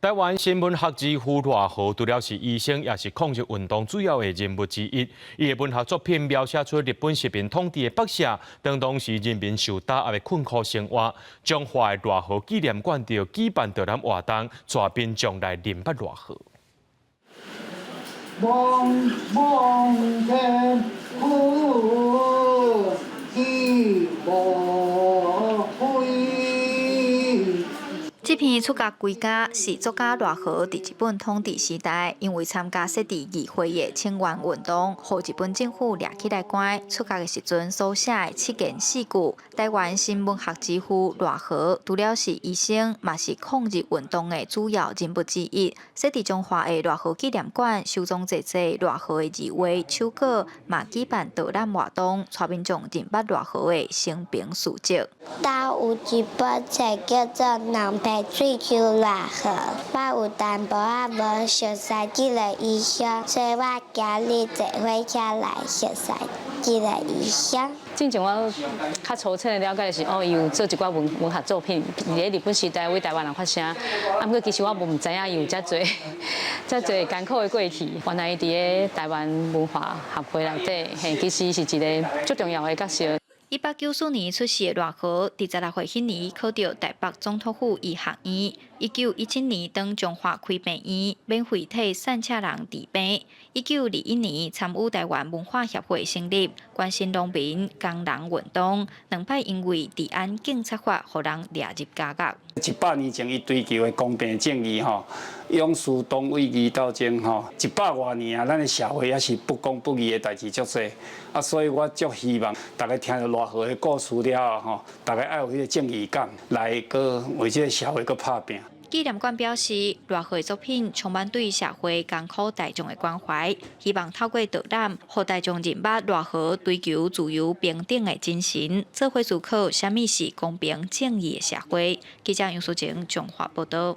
台湾新闻学之父赖和除了是医生，也是抗日运动主要的人物之一。伊的文学作品描写出日本殖民统治的北社，当时人民受打压的困苦生活。中华的赖和纪念馆就举办导览活动，带民众来认捌赖和。望天苦，义无悔。这篇出家归家是作家赖和伫日本统治时代，因为参加设置议会的清源运动，互日本政府抓起来关。出家的时阵所写的7言4句，台湾新文学之父赖和除了是医生，嘛是抗日运动的主要人物之一。设置中华的赖和纪念馆收藏侪侪赖和的字画、手稿，嘛举办导览活动，带民众认捌赖和的生平事迹。有一本册叫做《南北追求赖和》，我有淡薄仔无熟悉这个意象，所以我今日坐火车来熟悉这个意象。之前我较粗浅的了解是，伊有做一寡文学作品，伫日本时代为台湾人发声。不过其实我无知影伊有遮侪艰苦的过去。原来伊伫咧台湾文化协会内底，其实是一个最重要的角色。1894年出世的赖和，伫16岁迄年考到台北总统府医学院。1917年当中华开病院，免费替散车人治病。1921年参与台湾文化协会成立，关心农民、工人运动。2摆因为治安警察法，互人列入监狱。100年前，伊追求的公平正义勇士党位义斗争100多年啊，咱的社会也是不公不义的代志足多所以我足希望大家听到赖和的故事了后大家要有迄个正义感，来个为这个社会个打拼。纪念馆表示，赖和的作品充满对社会艰苦大众的关怀，希望透过导览，让大众认捌赖和追求自由平等的精神，做伙思考什么是公平正义的社会。记者杨淑晴综合报道。